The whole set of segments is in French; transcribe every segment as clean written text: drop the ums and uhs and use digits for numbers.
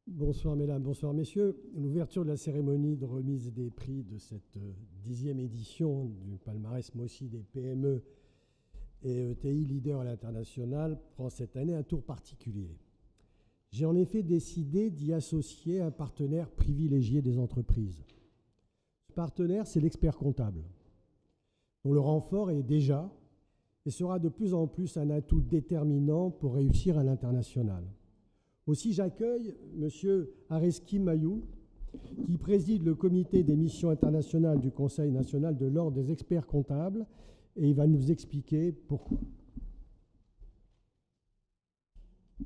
Bonsoir mesdames, bonsoir messieurs. L'ouverture de la cérémonie de remise des prix de cette 10e édition du palmarès MOSI des PME et ETI leader à l'international prend cette année un tour particulier. J'ai en effet décidé d'y associer un partenaire privilégié des entreprises. Ce partenaire, c'est l'expert comptable, dont le renfort est déjà et sera de plus en plus un atout déterminant pour réussir à l'international. Aussi, j'accueille M. Areski Mayou, qui préside le comité des missions internationales du Conseil national de l'Ordre des experts comptables, et il va nous expliquer pourquoi.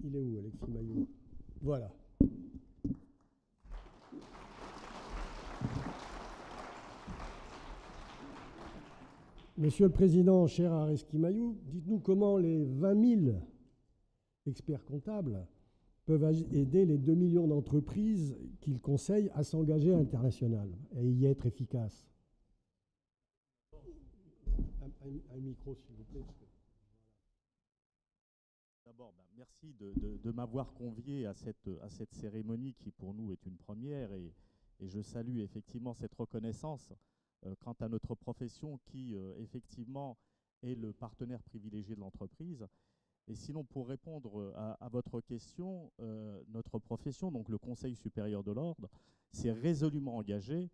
Il est où, Alexis Mayou? Voilà. Monsieur le Président, cher Areski Mayou, dites-nous comment les 20 000 experts comptables peuvent aider les 2 millions d'entreprises qu'ils conseillent à s'engager à l'international et y être efficaces. Un micro, s'il vous plaît. D'abord, merci de m'avoir convié à cette cérémonie qui, pour nous, est une première et je salue effectivement cette reconnaissance quant à notre profession qui, effectivement, est le partenaire privilégié de l'entreprise. Et sinon, pour répondre à votre question, notre profession, donc le Conseil supérieur de l'Ordre, s'est résolument engagé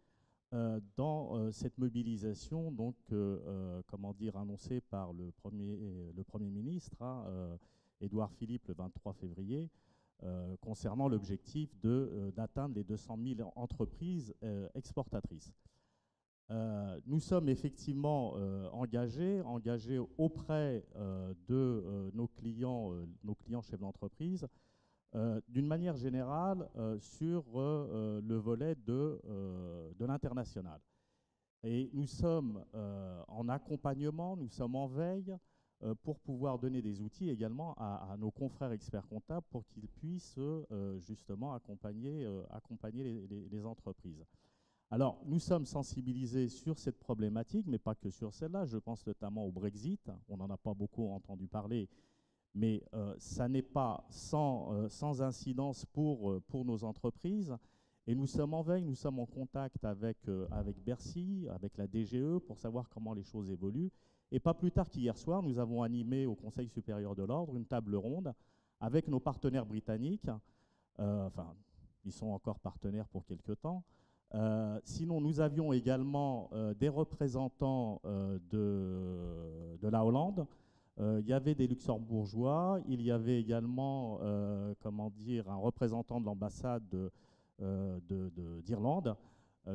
dans cette mobilisation, donc, annoncée par le Premier ministre, Édouard Philippe, le 23 février, concernant l'objectif d'atteindre les 200 000 entreprises exportatrices. Nous sommes effectivement engagés auprès de nos clients chefs d'entreprise, d'une manière générale sur le volet de l'international. Et nous sommes en accompagnement, nous sommes en veille pour pouvoir donner des outils également à nos confrères experts comptables pour qu'ils puissent justement accompagner les entreprises. Alors, nous sommes sensibilisés sur cette problématique, mais pas que sur celle-là. Je pense notamment au Brexit. On n'en a pas beaucoup entendu parler, mais ça n'est pas sans incidence pour nos entreprises. Et nous sommes en veille, nous sommes en contact avec Bercy, avec la DGE, pour savoir comment les choses évoluent. Et pas plus tard qu'hier soir, nous avons animé au Conseil supérieur de l'Ordre une table ronde avec nos partenaires britanniques. Ils sont encore partenaires pour quelque temps. Sinon, nous avions également des représentants de la Hollande. Il y avait des luxembourgeois. Il y avait également un représentant de l'ambassade d'Irlande.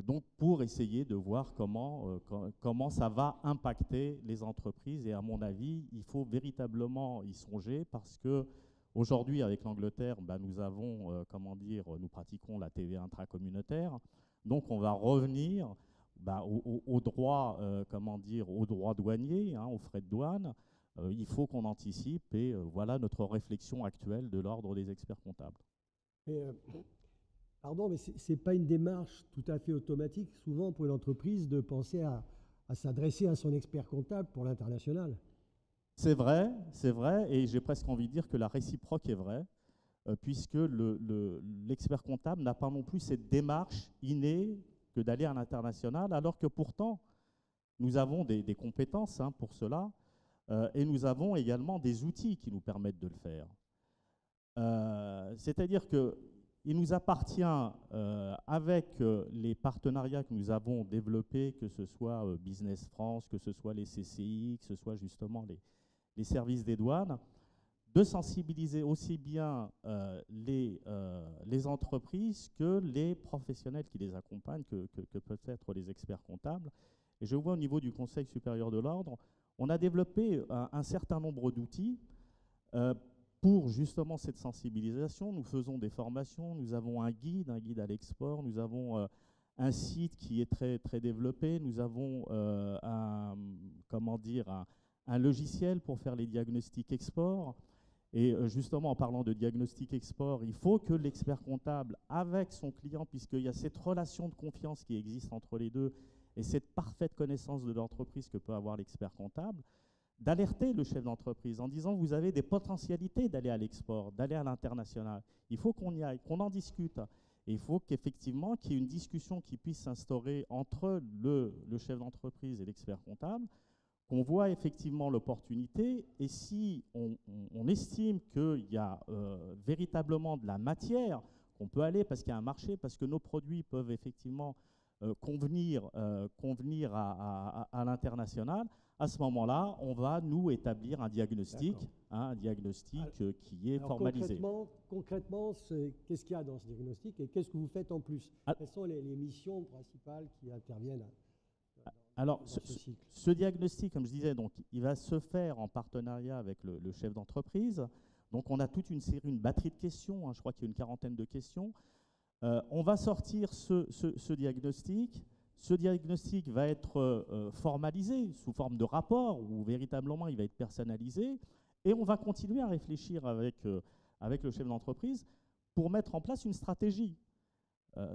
Donc, pour essayer de voir comment ça va impacter les entreprises. Et à mon avis, il faut véritablement y songer parce que aujourd'hui, avec l'Angleterre, nous pratiquons la TVA intracommunautaire. Donc, on va revenir aux droits douaniers, aux frais de douane. Il faut qu'on anticipe et voilà notre réflexion actuelle de l'Ordre des experts comptables. Pardon, mais ce n'est pas une démarche tout à fait automatique, souvent pour une entreprise, de penser à s'adresser à son expert comptable pour l'international. C'est vrai, et j'ai presque envie de dire que la réciproque est vraie, puisque l'expert comptable n'a pas non plus cette démarche innée que d'aller à l'international, alors que pourtant, nous avons des compétences pour cela, et nous avons également des outils qui nous permettent de le faire. C'est-à-dire qu'il nous appartient, avec les partenariats que nous avons développés, que ce soit Business France, que ce soit les CCI, que ce soit justement les services des douanes, de sensibiliser aussi bien les entreprises que les professionnels qui les accompagnent, que peuvent être les experts comptables. Et je vois au niveau du Conseil supérieur de l'Ordre, on a développé un certain nombre d'outils pour justement cette sensibilisation. Nous faisons des formations, nous avons un guide à l'export, nous avons un site qui est très, très développé, nous avons un logiciel pour faire les diagnostics export. Et justement, en parlant de diagnostic export, il faut que l'expert comptable, avec son client, puisqu'il y a cette relation de confiance qui existe entre les deux et cette parfaite connaissance de l'entreprise que peut avoir l'expert comptable, d'alerter le chef d'entreprise en disant vous avez des potentialités d'aller à l'export, d'aller à l'international. Il faut qu'on y aille, qu'on en discute. Et il faut qu'effectivement qu'il y ait une discussion qui puisse s'instaurer entre le chef d'entreprise et l'expert comptable, qu'on voit effectivement l'opportunité, et si on estime qu'il y a véritablement de la matière, qu'on peut aller parce qu'il y a un marché, parce que nos produits peuvent effectivement convenir à l'international, à ce moment-là, on va nous établir un diagnostic qui est formalisé. Concrètement, qu'est-ce qu'il y a dans ce diagnostic et qu'est-ce que vous faites en plus? Quelles sont les missions principales qui interviennent Alors, dans ce cycle? Ce diagnostic, comme je disais, donc, il va se faire en partenariat avec le chef d'entreprise. Donc, on a toute une batterie de questions, je crois qu'il y a une quarantaine de questions. On va sortir ce diagnostic. Ce diagnostic va être formalisé sous forme de rapport où véritablement il va être personnalisé, et on va continuer à réfléchir avec le chef d'entreprise pour mettre en place une stratégie.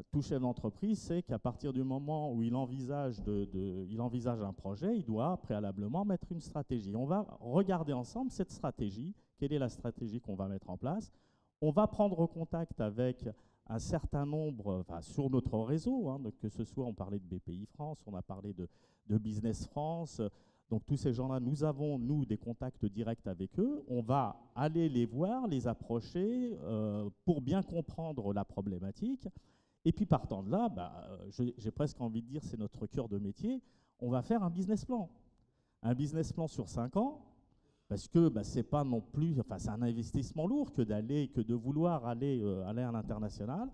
Tout chef d'entreprise sait qu'à partir du moment où il envisage un projet, il doit préalablement mettre une stratégie. On va regarder ensemble cette stratégie, quelle est la stratégie qu'on va mettre en place. On va prendre contact avec un certain nombre, sur notre réseau, que ce soit, on parlait de BPI France, on a parlé de Business France, donc tous ces gens-là, nous avons, des contacts directs avec eux. On va aller les voir, les approcher pour bien comprendre la problématique. Et puis partant de là, j'ai presque envie de dire, c'est notre cœur de métier, on va faire un business plan. Un business plan sur 5 ans, parce que c'est pas non plus, c'est un investissement lourd que de vouloir aller à l'international.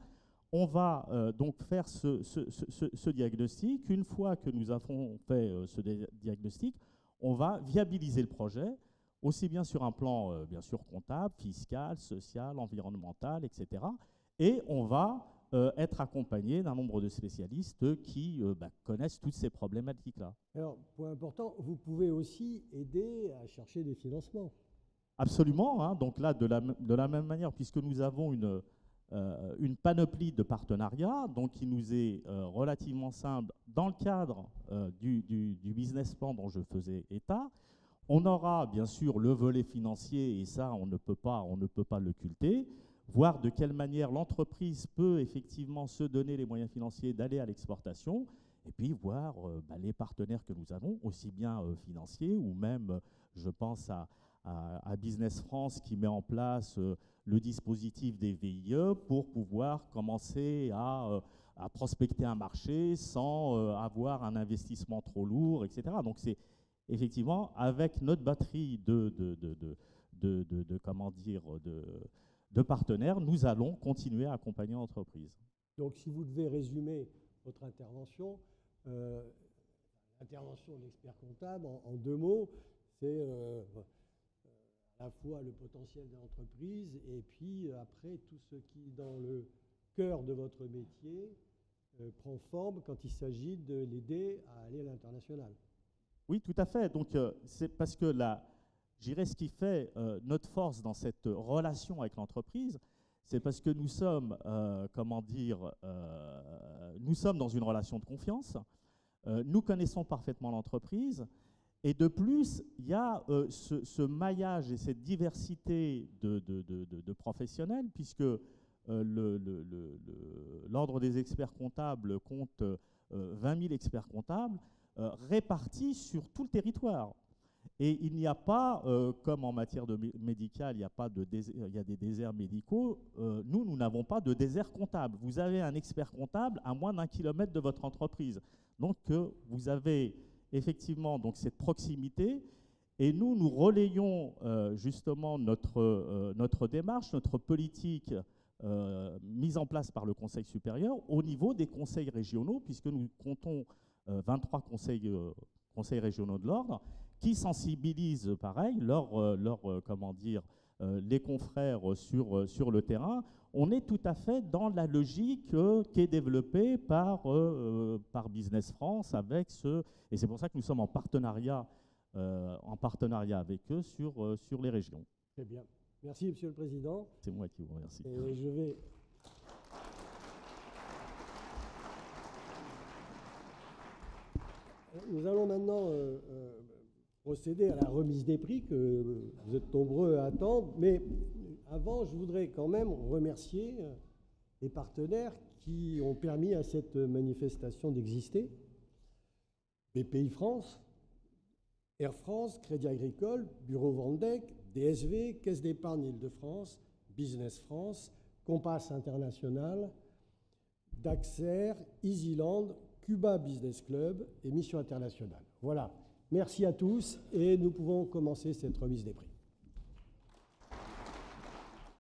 On va donc faire ce diagnostic. Une fois que nous avons fait ce diagnostic, on va viabiliser le projet, aussi bien sur un plan bien sûr comptable, fiscal, social, environnemental, etc. Et on va être accompagné d'un nombre de spécialistes qui connaissent toutes ces problématiques-là. Alors, point important, vous pouvez aussi aider à chercher des financements. Absolument, donc là, de la même manière, puisque nous avons une panoplie de partenariats, donc qui nous est relativement simple dans le cadre du business plan dont je faisais état. On aura bien sûr le volet financier, et ça, on ne peut pas l'occulter. Voir de quelle manière l'entreprise peut effectivement se donner les moyens financiers d'aller à l'exportation, et puis voir les partenaires que nous avons, aussi bien financiers, ou même, je pense à Business France qui met en place le dispositif des VIE pour pouvoir commencer à prospecter un marché sans avoir un investissement trop lourd, etc. Donc c'est effectivement avec notre batterie de partenaires, nous allons continuer à accompagner l'entreprise. Donc, si vous devez résumer votre intervention, l'intervention de l'expert comptable, en 2 mots, c'est à la fois le potentiel de l'entreprise et puis après tout ce qui, dans le cœur de votre métier, prend forme quand il s'agit de l'aider à aller à l'international. Oui, tout à fait. Donc, c'est parce que je dirais ce qui fait notre force dans cette relation avec l'entreprise, c'est parce que nous sommes, nous sommes dans une relation de confiance, nous connaissons parfaitement l'entreprise, et de plus, il y a ce maillage et cette diversité de professionnels, puisque l'Ordre des experts comptables compte 20 000 experts comptables répartis sur tout le territoire. Et il n'y a pas, comme en matière médicale, il y a des déserts médicaux, nous n'avons pas de désert comptable. Vous avez un expert comptable à moins d'1 kilomètre de votre entreprise. Donc, vous avez effectivement cette proximité, et nous relayons justement notre démarche, notre politique mise en place par le Conseil supérieur au niveau des conseils régionaux, puisque nous comptons 23 conseils régionaux de l'ordre, qui sensibilisent, pareil, les confrères sur le terrain. On est tout à fait dans la logique qui est développée par Business France et c'est pour ça que nous sommes en partenariat avec eux sur les régions. Très bien. Merci, Monsieur le Président. C'est moi qui vous remercie. Et je vais... Nous allons maintenant procéder à la remise des prix que vous êtes nombreux à attendre. Mais avant, je voudrais quand même remercier les partenaires qui ont permis à cette manifestation d'exister. BPI-France, Air France, Crédit Agricole, Bureau Vendec, DSV, Caisse d'épargne Île-de-France, Business France, Compass International, Daxer, Easyland, Cuba Business Club et Mission Internationale. Voilà. Merci à tous et nous pouvons commencer cette remise des prix.